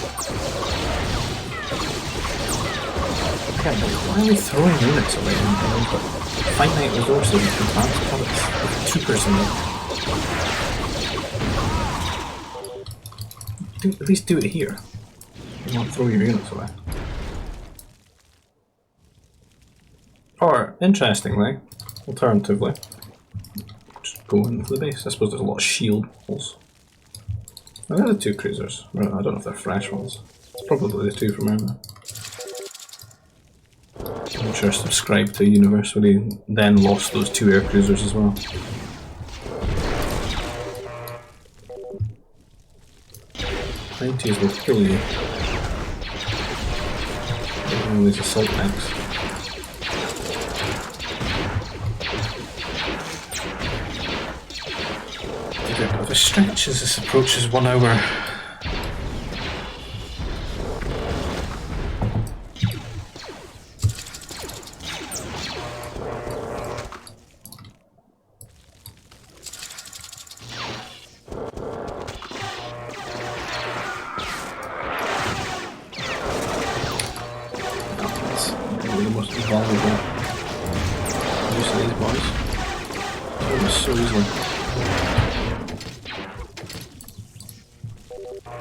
Why are we throwing units away? We've got finite resources and advanced products with troopers in them. At least do it here. You won't throw your units away. Or, interestingly, alternatively, just go into the base. I suppose there's a lot of shield walls. Oh, they're the 2 cruisers. I don't know if they're fresh ones. It's probably the 2 from earlier. I'm sure subscribed to a universe where he then lost those 2 air cruisers as well. 90s will kill you. All these assault tanks. If it stretches, this approaches 1 hour.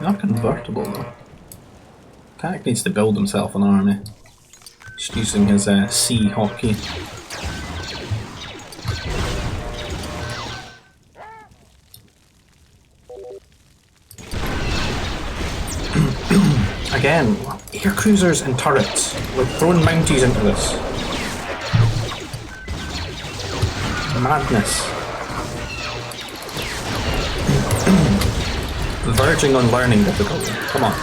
Not convertible though. Attack needs to build himself an army. Just using his C hotkey. Again, air cruisers and turrets. We're throwing Mounties into this. Madness. Verging on learning difficulty. Come on.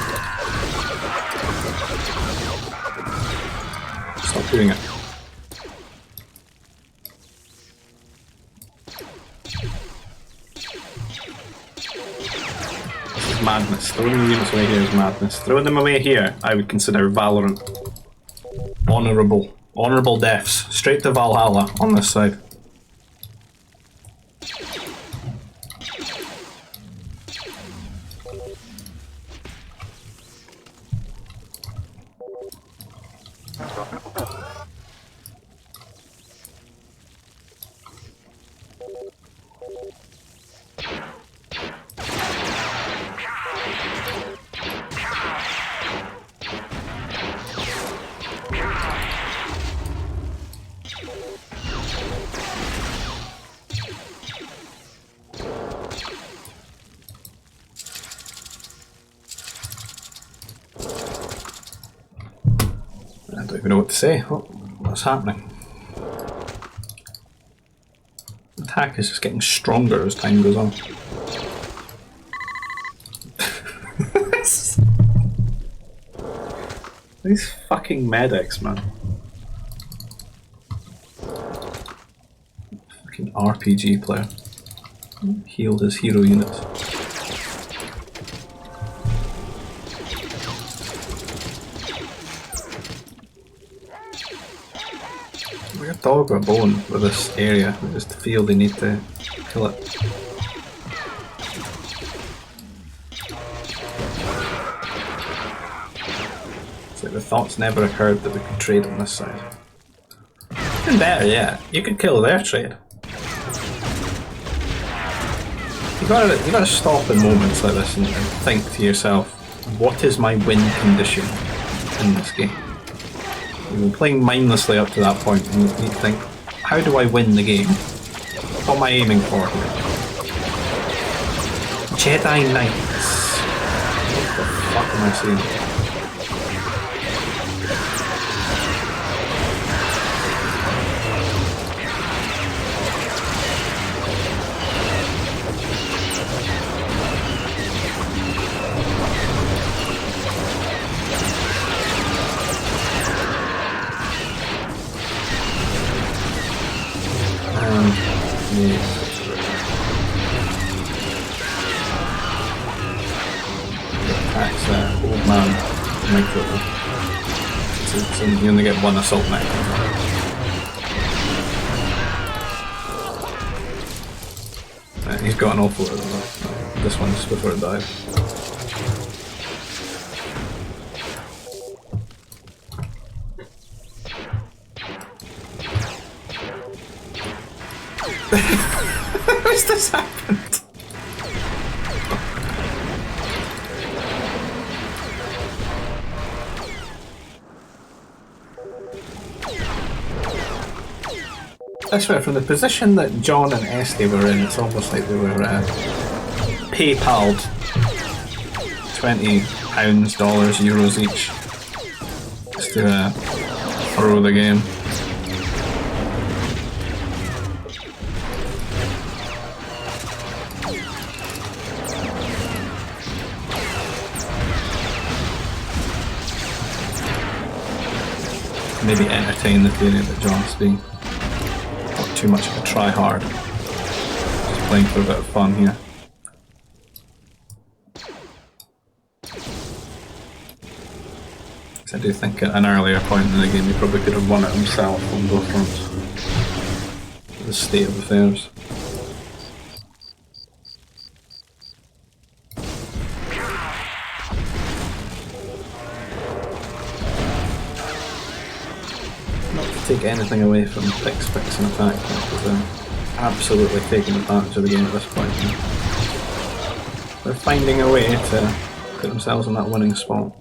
Stop doing it. This is madness. Throwing the units away here is madness. Throwing them away here, I would consider Valorant. Honourable. Honourable deaths. Straight to Valhalla on this side. I don't even know what to say. What's happening? Attack is just getting stronger as time goes on. These fucking medics, man. Fucking RPG player. Healed his hero units. We're a dog or a bone with this area. We just feel they need to kill it. It's like the thought's never occurred that we could trade on this side. Even better, yeah. You could kill their trade. You gotta stop in moments like this and think to yourself, what is my win condition in this game? You've been playing mindlessly up to that point and you think, how do I win the game? What am I aiming for here? Jedi Knights. What the fuck am I saying? Attacks old man micro. So you only get one assault neck. He's got an awful lot of them. This one's before it dies. How's this happened? I swear, from the position that John and Esty were in, it's almost like they were PayPal'd £20, €, each just to throw the game. Maybe entertain the theory that John's being not too much of a try-hard. Just playing for a bit of fun here. I do think at an earlier point in the game he probably could have won it himself on both fronts. The state of affairs. Take anything away from PixPix and AttackLives, because they're absolutely taking advantage of the game at this point. They're finding a way to put themselves in that winning spot.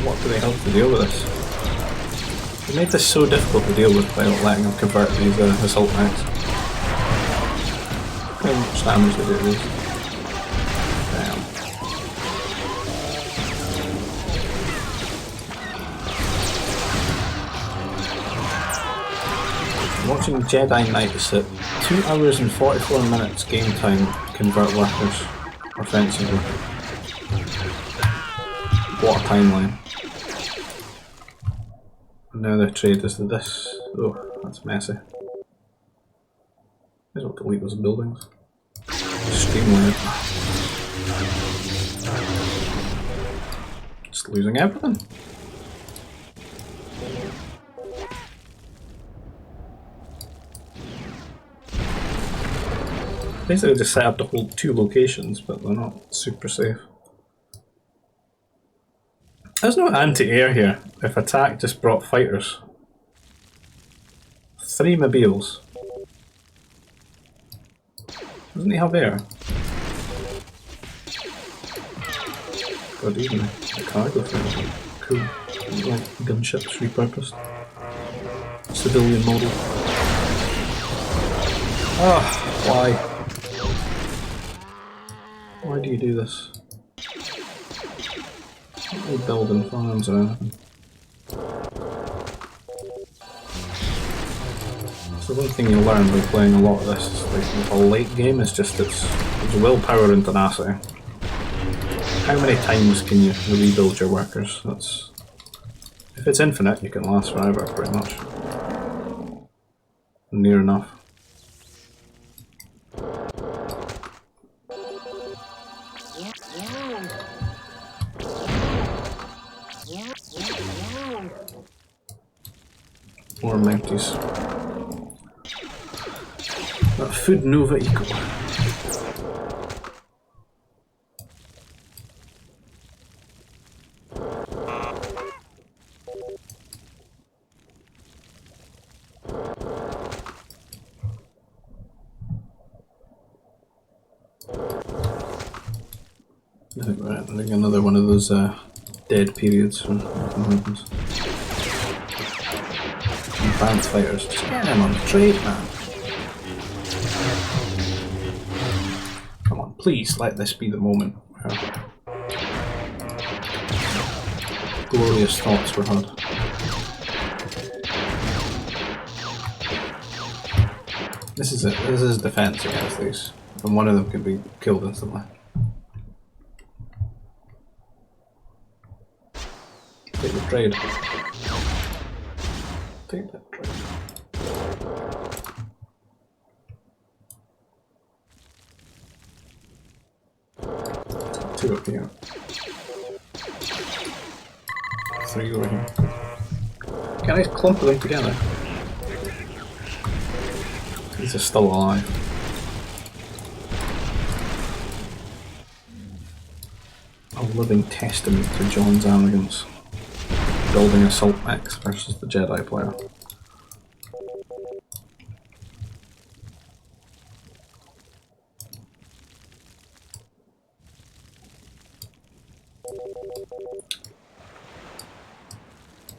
What do they have to deal with this? They made this so difficult to deal with by not letting them convert these assault knights. How much damage they do to these? Watching Jedi Knights at 2 hours and 44 minutes game time convert workers offensively. What a timeline. And now their trade is this. Oh, that's messy. Might as well delete those buildings. Streamline it. Just losing everything. Basically just set up to hold 2 locations, but they're not super safe. There's no anti-air here. If attack just brought fighters. 3 mobiles. Doesn't he have air? God, even the cargo thing. Cool. Like gunships repurposed. Civilian model. Ah, why? Why do you do this? Not building farms or anything. So one thing you learn by playing a lot of this, like a late game, is just it's willpower and tenacity. How many times can you rebuild your workers? That's, if it's infinite, you can last forever, pretty much. Near enough. More Mounties. That Food Nova Eco. I think we're entering another one of those dead periods when nothing happens. Advanced fighters, just get him on the trade, man. Come on, please let this be the moment where glorious thoughts were had. This is it. This is defense against these, and one of them can be killed instantly. Take the trade. Take that trade. Two up here. Three over here. Can I clump them together? These are still alive. A living testament to John's arrogance. Building assault mechs versus the Jedi player.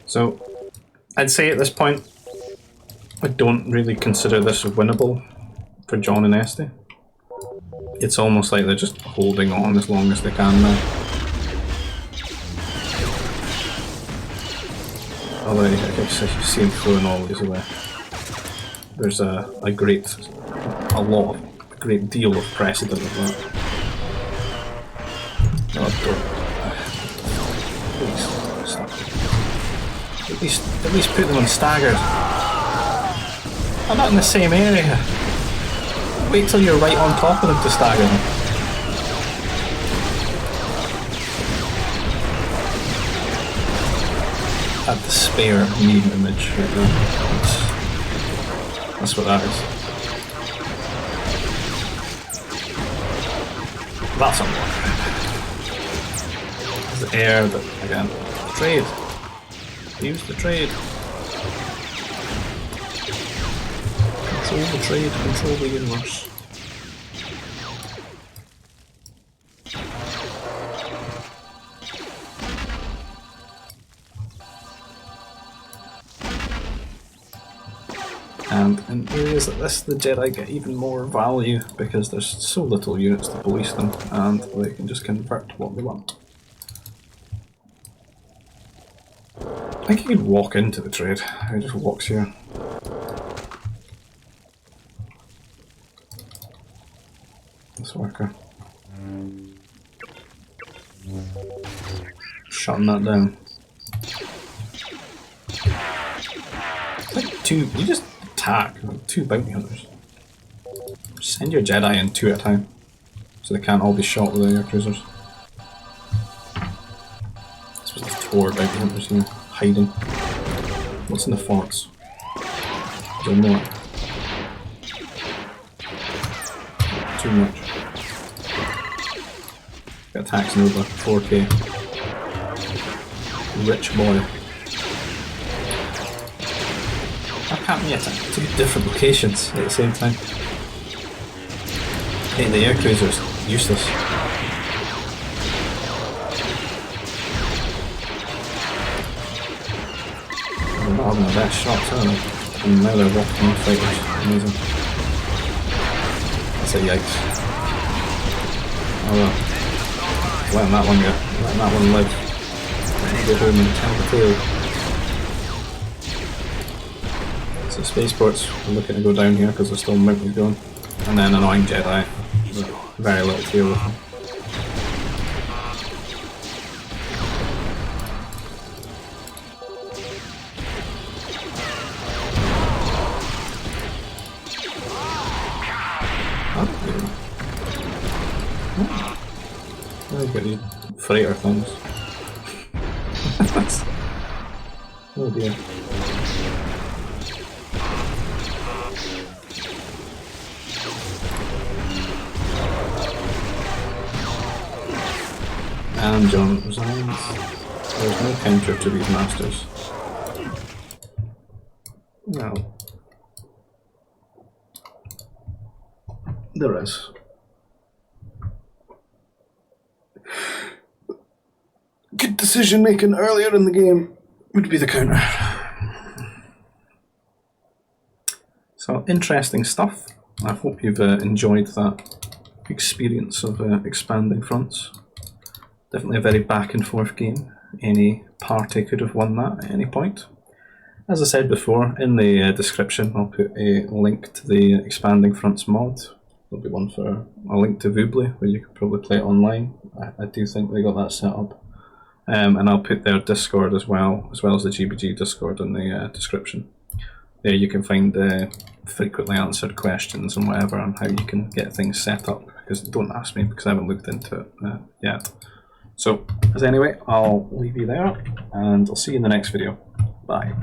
So, I'd say at this point, I don't really consider this winnable for John and Esty. It's almost like they're just holding on as long as they can now. Although I guess if you see him throwing all these away, there's a great deal of precedent of that. Oh, please, stop. At least put them on staggered. I'm not in the same area. Wait till you're right on top of them to stagger them. That despair meme image right there. That's what that is. That's unlocked. The air that, again, trade. Use the trade. Control the trade, control the universe. And in areas like this, the Jedi get even more value because there's so little units to police them, and they can just convert to what they want. I think you could walk into the trade. He just walks here. This worker. Shutting that down. It's like two. You just attack like 2 bounty hunters. Send your Jedi in 2 at a time, so they can't all be shot with air cruisers. This was 4 bounty hunters here. Hiding. What's in the forts? Is there more? Too much. Got attacks Nova, 4k. Rich boy. Why can't we attack 2 different locations at the same time? Hitting the air cruisers, useless. They're not having the best shots, are they? And now they're walking on fighters. Amazing. That's a yikes. Oh well. Letting that one go. Letting that one live. Go home and tell the tale. So spaceports are looking to go down here because there's still mountains going. And then annoying Jedi. Very little to deal with them. I've got these freighter things. Oh dear. And John resigns. There's no counter to these masters. No. There is. Good decision making earlier in the game would be the counter. So interesting stuff. I hope you've enjoyed that experience of expanding fronts. Definitely a very back and forth game. Any party could have won that at any point. As I said before, in the description I'll put a link to the Expanding Fronts mod. There'll be one for a link to Voobly where you can probably play it online. I do think they got that set up and I'll put their Discord as well as the GBG Discord in the description. There you can find frequently answered questions and whatever on how you can get things set up, because don't ask me because I haven't looked into it yet. So, as anyway, I'll leave you there and I'll see you in the next video. Bye.